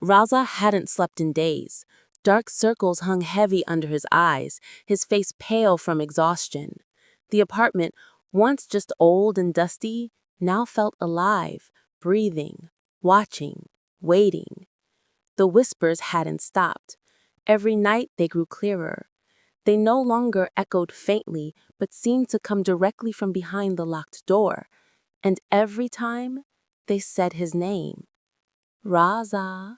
Raza hadn't slept in days. Dark circles hung heavy under his eyes, his face pale from exhaustion. The apartment, once just old and dusty, now felt alive, breathing, watching, waiting. The whispers hadn't stopped. Every night they grew clearer. They no longer echoed faintly, but seemed to come directly from behind the locked door. And every time, they said his name. Raza.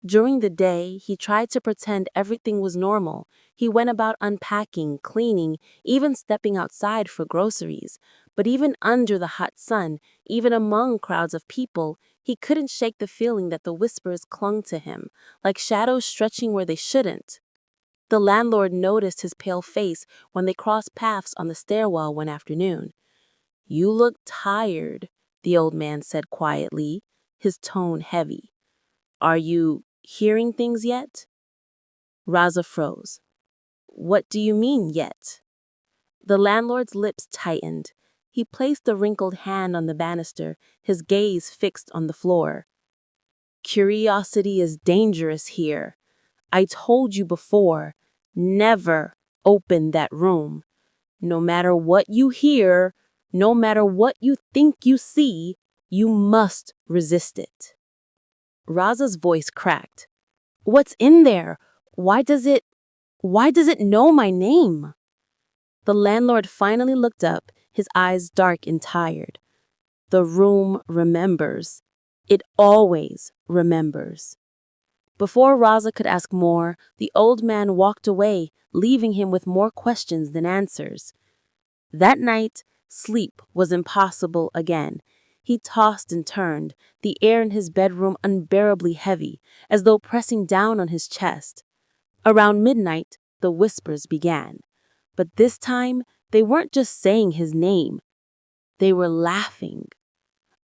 During the day, he tried to pretend everything was normal. He went about unpacking, cleaning, even stepping outside for groceries. But even under the hot sun, even among crowds of people, he couldn't shake the feeling that the whispers clung to him, like shadows stretching where they shouldn't. The landlord noticed his pale face when they crossed paths on the stairwell one afternoon. "You look tired," the old man said quietly, his tone heavy. "Are you hearing things yet?" Raza froze. "What do you mean, yet?" The landlord's lips tightened. He placed a wrinkled hand on the banister, his gaze fixed on the floor. "Curiosity is dangerous here. I told you before, never open that room. No matter what you hear, no matter what you think you see, you must resist it." Raza's voice cracked. "What's in there? Why does it know my name?" The landlord finally looked up, his eyes dark and tired. "The room remembers. It always remembers." Before Raza could ask more, the old man walked away, leaving him with more questions than answers. That night, sleep was impossible again. He tossed and turned, the air in his bedroom unbearably heavy, as though pressing down on his chest. Around midnight, the whispers began. But this time, they weren't just saying his name. They were laughing.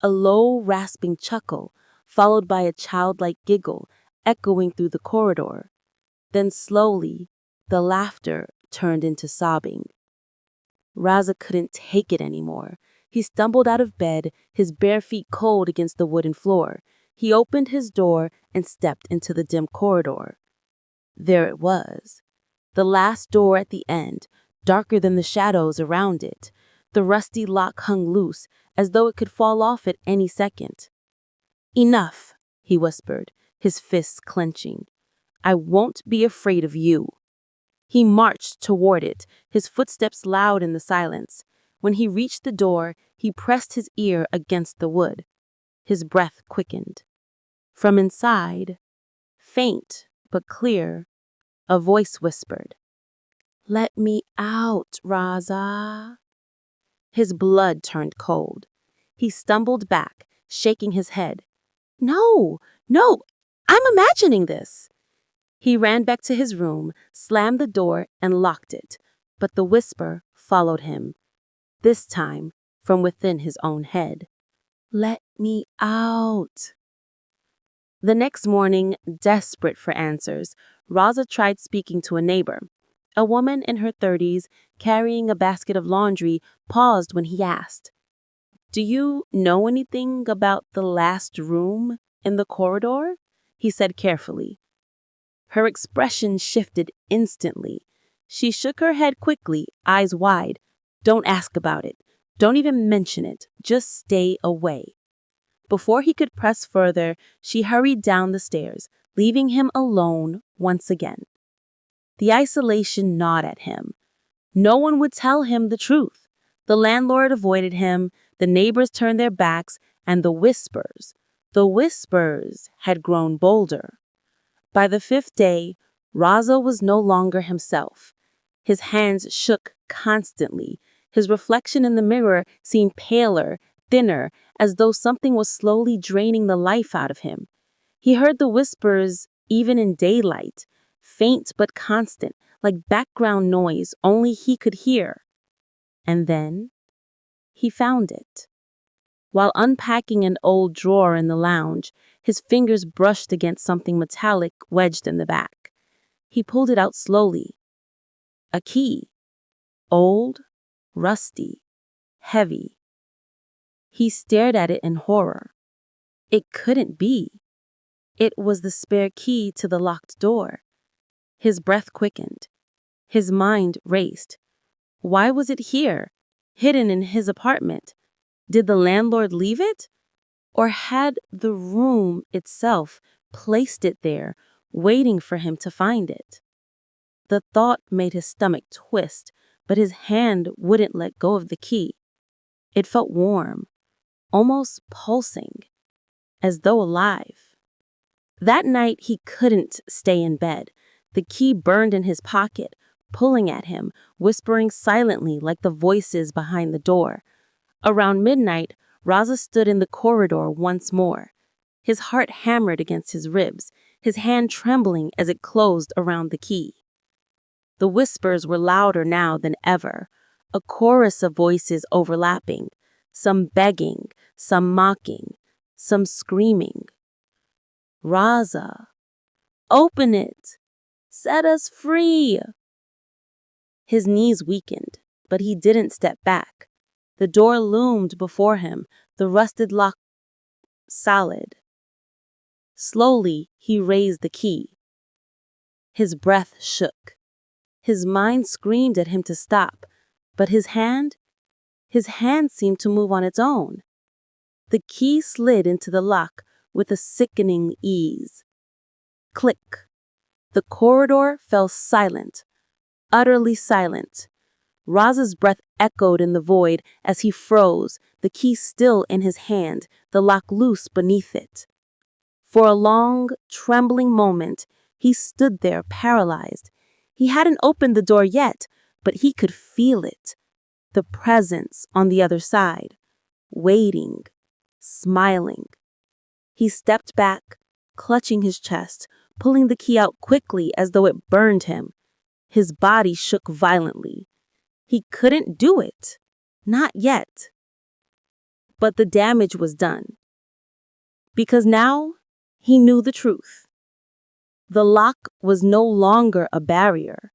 A low, rasping chuckle, followed by a childlike giggle, echoing through the corridor. Then slowly, the laughter turned into sobbing. Raza couldn't take it anymore. He stumbled out of bed, his bare feet cold against the wooden floor. He opened his door and stepped into the dim corridor. There it was. The last door at the end, darker than the shadows around it. The rusty lock hung loose, as though it could fall off at any second. "Enough," he whispered, his fists clenching. "I won't be afraid of you." He marched toward it, his footsteps loud in the silence. When he reached the door, he pressed his ear against the wood. His breath quickened. From inside, faint but clear, a voice whispered, "Let me out, Raza." His blood turned cold. He stumbled back, shaking his head. "No, no, I'm imagining this." He ran back to his room, slammed the door, and locked it. But the whisper followed him, this time from within his own head. "Let me out." The next morning, desperate for answers, Raza tried speaking to a neighbor. A woman in her 30s, carrying a basket of laundry, paused when he asked, "Do you know anything about the last room in the corridor?" he said carefully. Her expression shifted instantly. She shook her head quickly, eyes wide. "Don't ask about it. Don't even mention it. Just stay away." Before he could press further, she hurried down the stairs, leaving him alone once again. The isolation gnawed at him. No one would tell him the truth. The landlord avoided him, the neighbors turned their backs, and the whispers had grown bolder. By the 5th day, Raza was no longer himself. His hands shook constantly. His reflection in the mirror seemed paler, thinner, as though something was slowly draining the life out of him. He heard the whispers even in daylight, faint but constant, like background noise only he could hear. And then he found it. While unpacking an old drawer in the lounge, his fingers brushed against something metallic wedged in the back. He pulled it out slowly. A key. Old, rusty, heavy. He stared at it in horror. It couldn't be. It was the spare key to the locked door. His breath quickened. His mind raced. Why was it here, hidden in his apartment? Did the landlord leave it? Or had the room itself placed it there, waiting for him to find it? The thought made his stomach twist, but his hand wouldn't let go of the key. It felt warm, almost pulsing, as though alive. That night he couldn't stay in bed. The key burned in his pocket, pulling at him, whispering silently like the voices behind the door. Around midnight, Raza stood in the corridor once more. His heart hammered against his ribs, his hand trembling as it closed around the key. The whispers were louder now than ever, a chorus of voices overlapping, some begging, some mocking, some screaming. Raza, open it! Set us free! His knees weakened, but he didn't step back. The door loomed before him, the rusted lock solid. Slowly, he raised the key. His breath shook. His mind screamed at him to stop, but his hand seemed to move on its own. The key slid into the lock with a sickening ease. Click. The corridor fell silent, utterly silent. Raza's breath echoed in the void as he froze, the key still in his hand, the lock loose beneath it. For a long, trembling moment, he stood there paralyzed. He hadn't opened the door yet, but he could feel it. The presence on the other side, waiting, smiling. He stepped back, clutching his chest, pulling the key out quickly as though it burned him. His body shook violently. He couldn't do it. Not yet. But the damage was done. Because now he knew the truth. The lock was no longer a barrier.